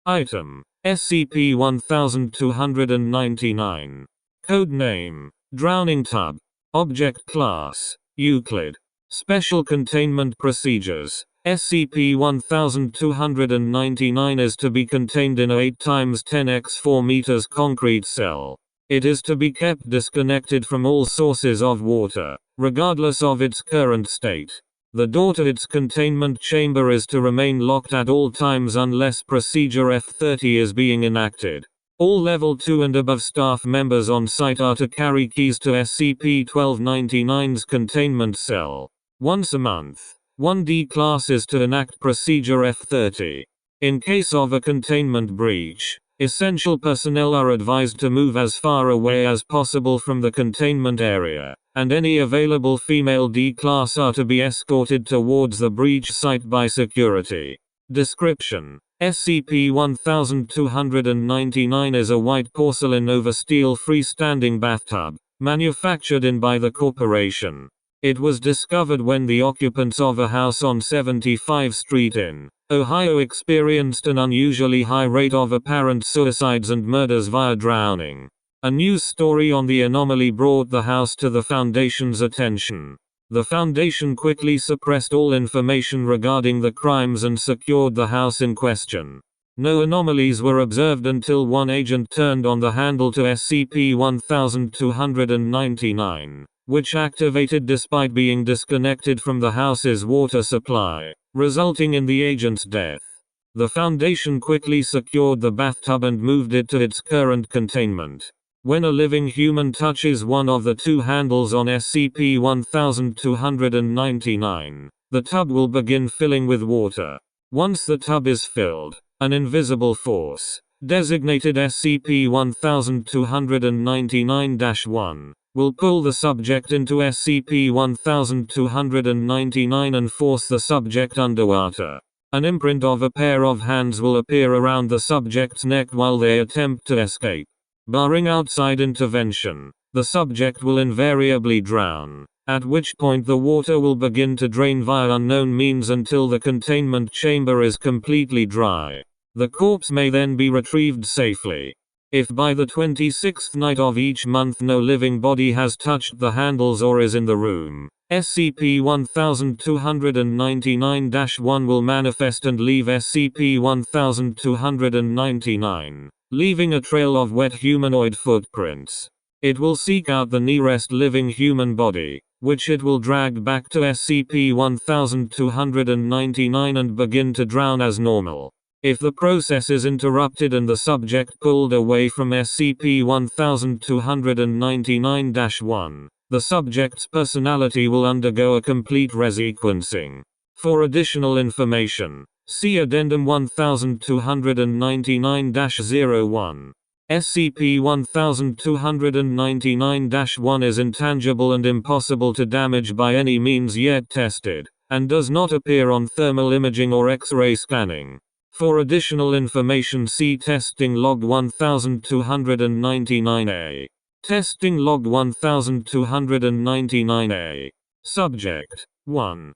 Item: SCP-1299. Code name: Drowning Tub. Object Class: Euclid. Special Containment Procedures: SCP-1299 is to be contained in a 8x10x4 meters concrete cell. It is to be kept disconnected from all sources of water, regardless of its current state. The door to its containment chamber is to remain locked at all times unless Procedure F30 is being enacted. All Level 2 and above staff members on site are to carry keys to SCP-1299's containment cell. Once a month, 1D class is to enact Procedure F30. In case of a containment breach, essential personnel are advised to move as far away as possible from the containment area, and any available female D-class are to be escorted towards the breach site by security. Description: SCP-1299 is a white porcelain over steel freestanding bathtub, manufactured in by the corporation. It was discovered when the occupants of a house on 75 Street in Ohio experienced an unusually high rate of apparent suicides and murders via drowning. A news story on the anomaly brought the house to the Foundation's attention. The Foundation quickly suppressed all information regarding the crimes and secured the house in question. No anomalies were observed until one agent turned on the handle to SCP-1299, which activated despite being disconnected from the house's water supply, resulting in the agent's death. The Foundation quickly secured the bathtub and moved it to its current containment. When a living human touches one of the two handles on SCP-1299, the tub will begin filling with water. Once the tub is filled, an invisible force, designated SCP-1299-1, will pull the subject into SCP-1299 and force the subject underwater. An imprint of a pair of hands will appear around the subject's neck while they attempt to escape. Barring outside intervention, the subject will invariably drown, at which point the water will begin to drain via unknown means until the containment chamber is completely dry. The corpse may then be retrieved safely. If by the 26th night of each month no living body has touched the handles or is in the room, SCP-1299-1 will manifest and leave SCP-1299, leaving a trail of wet humanoid footprints. It will seek out the nearest living human body, which it will drag back to SCP-1299 and begin to drown as normal. If the process is interrupted and the subject pulled away from SCP-1299-1, the subject's personality will undergo a complete resequencing. For additional information, see Addendum 1299-01. SCP-1299-1 is intangible and impossible to damage by any means yet tested, and does not appear on thermal imaging or X-ray scanning. For additional information see Testing Log 1299-A. Testing Log 1299-A. Subject: 1.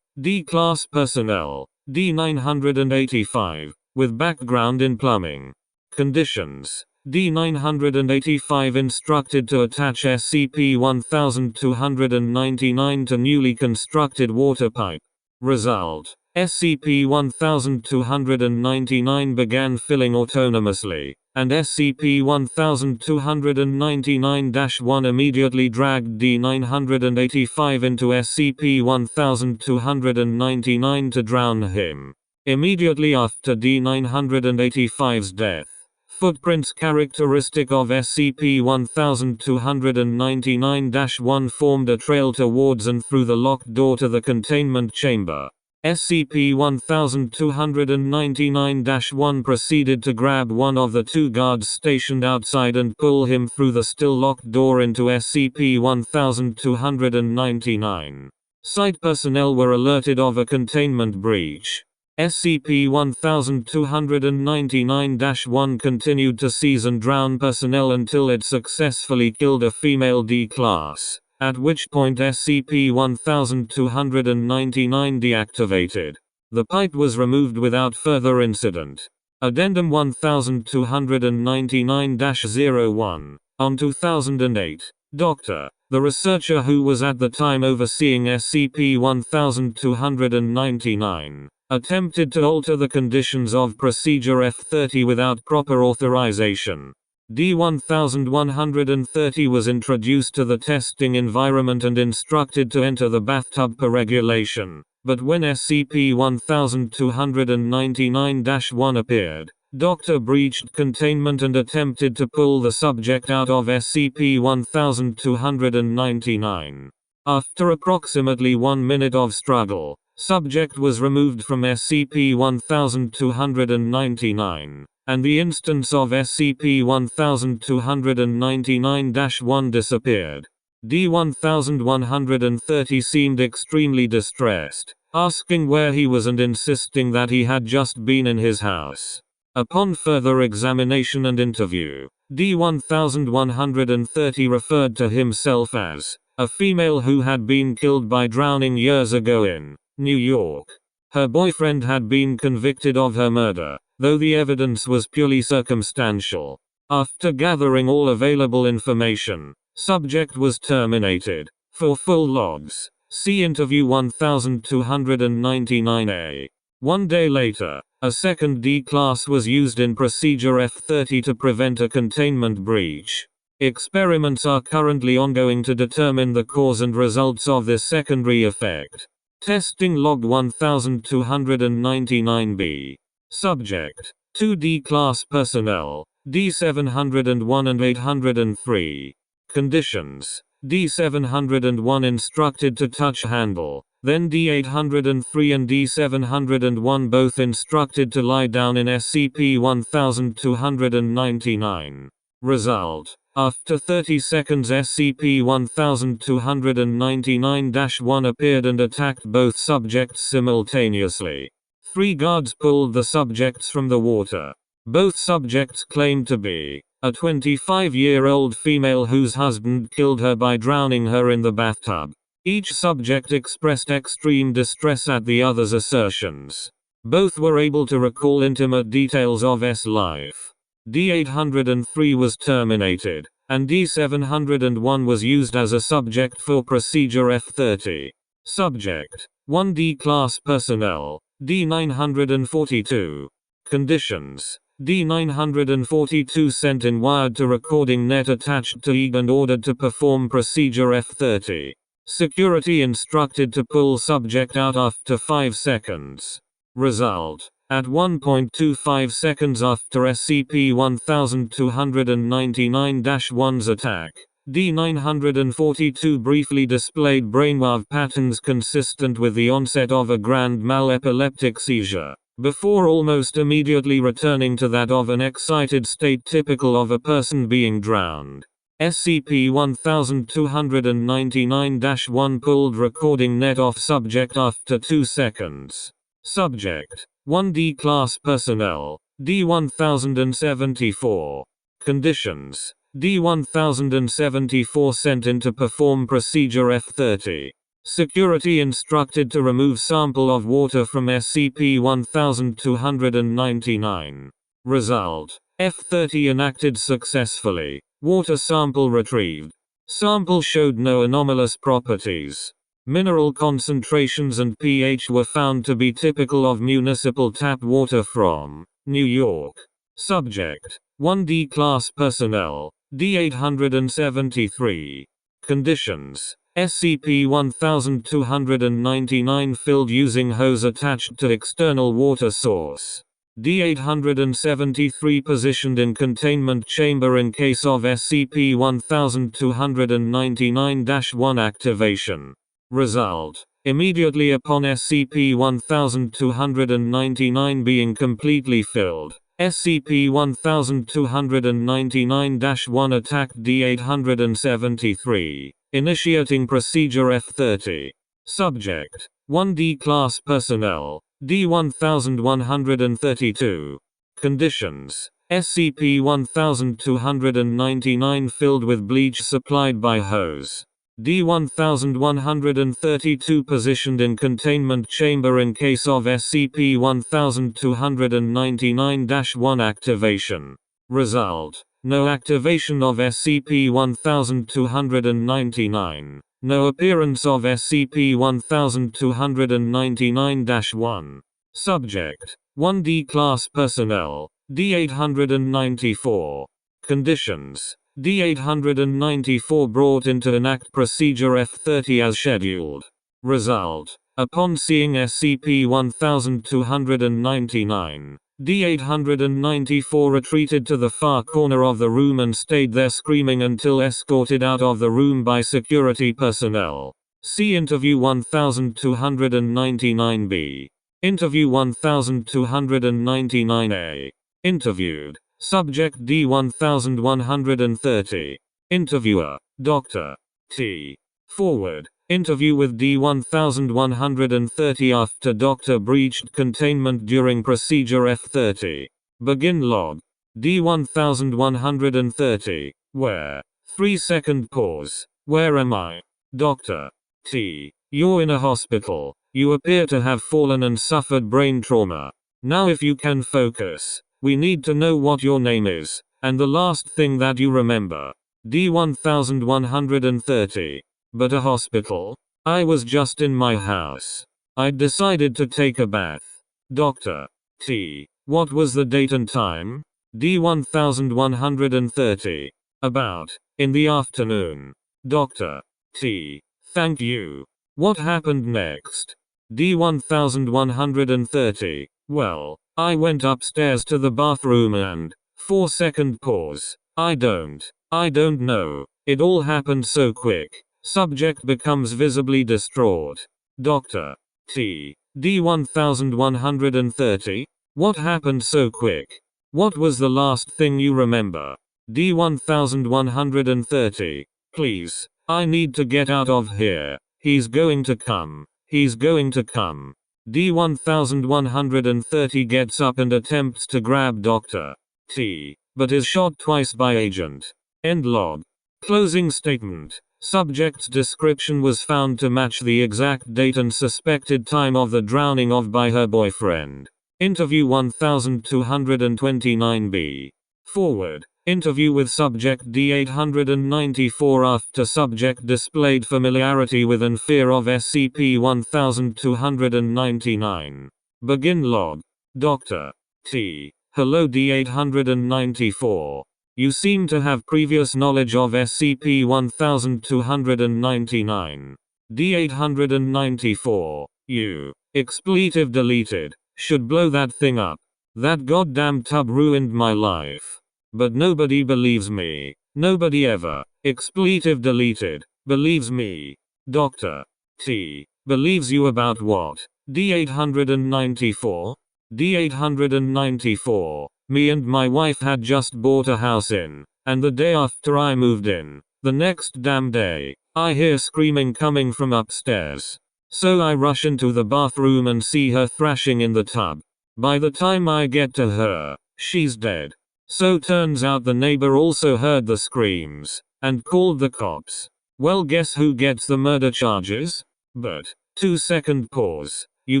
D-Class Personnel, D-985, with background in plumbing. Conditions: D-985 instructed to attach SCP-1299 to newly constructed water pipe. Result: SCP-1299 began filling autonomously, and SCP-1299-1 immediately dragged D-985 into SCP-1299 to drown him. Immediately after D-985's death, footprints characteristic of SCP-1299-1 formed a trail towards and through the locked door to the containment chamber. SCP-1299-1 proceeded to grab one of the two guards stationed outside and pull him through the still locked door into SCP-1299. Site personnel were alerted of a containment breach. SCP-1299-1 continued to seize and drown personnel until it successfully killed a female D-Class, at which point SCP-1299 deactivated. The pipe was removed without further incident. Addendum 1299-01, on 2008. Dr. The researcher who was at the time overseeing SCP-1299 attempted to alter the conditions of Procedure F30 without proper authorization. D-1130 was introduced to the testing environment and instructed to enter the bathtub per regulation, but when SCP-1299-1 appeared, Dr. breached containment and attempted to pull the subject out of SCP-1299. After approximately 1 minute of struggle, subject was removed from SCP-1299, and the instance of SCP-1299-1 disappeared. D-1130 seemed extremely distressed, asking where he was and insisting that he had just been in his house. Upon further examination and interview, D-1130 referred to himself as a female who had been killed by drowning years ago in New York. Her boyfriend had been convicted of her murder, though the evidence was purely circumstantial. After gathering all available information, subject was terminated. For full logs, see Interview 1299A. 1 day later, a second D-class was used in Procedure F30 to prevent a containment breach. Experiments are currently ongoing to determine the cause and results of this secondary effect. Testing Log 1299B. Subject: 2 D-class personnel, D-701 and 803. Conditions: D-701 instructed to touch handle, then D-803 and D-701 both instructed to lie down in SCP-1299. Result: after 30 seconds SCP-1299-1 appeared and attacked both subjects simultaneously. 3 guards pulled the subjects from the water. Both subjects claimed to be a 25-year-old female whose husband killed her by drowning her in the bathtub. Each subject expressed extreme distress at the other's assertions. Both were able to recall intimate details of S life. D-803 was terminated, and D-701 was used as a subject for Procedure F30. Subject: 1 D-class personnel, D-942. Conditions: D-942 sent in wired to recording net attached to EG and ordered to perform Procedure F30. Security instructed to pull subject out after 5 seconds. Result: at 1.25 seconds after SCP-1299-1's attack, D-942 briefly displayed brainwave patterns consistent with the onset of a grand mal epileptic seizure, before almost immediately returning to that of an excited state typical of a person being drowned. SCP-1299-1 pulled recording net off subject after 2 seconds. Subject: 1 D-class personnel, D-1074. Conditions: D-1074 sent in to perform Procedure F30. Security instructed to remove sample of water from SCP-1299. Result: F30 enacted successfully. Water sample retrieved. Sample showed no anomalous properties. Mineral concentrations and pH were found to be typical of municipal tap water from New York. Subject: 1 D-class personnel, D-873. Conditions: SCP-1299 filled using hose attached to external water source. D-873 positioned in containment chamber in case of SCP-1299-1 activation. Result: immediately upon SCP-1299 being completely filled, SCP-1299-1 attacked D-873, initiating Procedure F30. Subject: 1 D-class personnel, D-1132. Conditions: SCP-1299 filled with bleach supplied by hose. D1132 positioned in containment chamber in case of SCP-1299-1 activation. Result: no activation of SCP-1299. No appearance of SCP-1299-1. Subject: 1D Class Personnel, D894. Conditions: D894 brought into ENACT Procedure F30 as scheduled. Result: upon seeing SCP-1299, D894 retreated to the far corner of the room and stayed there screaming until escorted out of the room by security personnel. See Interview 1299-B. Interview 1299-A. Interviewed: Subject D1130. Interviewer: Dr. T. Forward: interview with D1130 after Doctor breached containment during Procedure F30. Begin log. D1130. Where? 3-second pause. Where am I? Dr. T. You're in a hospital. You appear to have fallen and suffered brain trauma. Now if you can focus. We need to know what your name is, and the last thing that you remember. D1130. But a hospital? I was just in my house. I'd decided to take a bath. Dr. T. What was the date and time? D1130. About, in the afternoon. Dr. T. Thank you. What happened next? D1130. Well, I went upstairs to the bathroom and, 4-second pause. I don't know. It all happened so quick. Subject becomes visibly distraught. Dr. T. D1130. What happened so quick? What was the last thing you remember? D1130. Please, I need to get out of here. He's going to come. He's going to come. D1130 gets up and attempts to grab Dr. T, but is shot twice by Agent. End log. Closing statement. Subject's description was found to match the exact date and suspected time of the drowning by her boyfriend. Interview 1229-B. Forward. Interview with Subject D894 after Subject displayed familiarity with and fear of SCP-1299. Begin log. Dr. T. Hello D894. You seem to have previous knowledge of SCP-1299. D894. You. Expletive deleted. Should blow that thing up. That goddamn tub ruined my life. But nobody believes me. Nobody ever. Expletive deleted. Believes me. Dr. T. Believes you about what? D894? D894. Me and my wife had just bought a house and the day after I moved in, the next damn day, I hear screaming coming from upstairs. So I rush into the bathroom and see her thrashing in the tub. By the time I get to her, she's dead. So turns out the neighbor also heard the screams, and called the cops. Well, guess who gets the murder charges? But, 2-second pause. You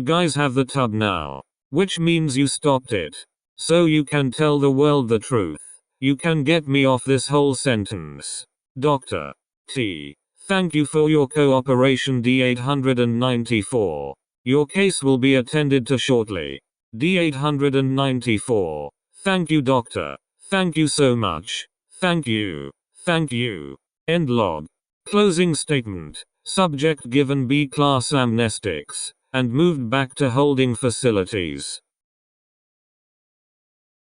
guys have the tub now. Which means you stopped it. So you can tell the world the truth. You can get me off this whole sentence. Dr. T. Thank you for your cooperation D894. Your case will be attended to shortly. D894. Thank you, Doctor. Thank you so much. Thank you. Thank you. End log. Closing statement. Subject given B-class amnestics, and moved back to holding facilities.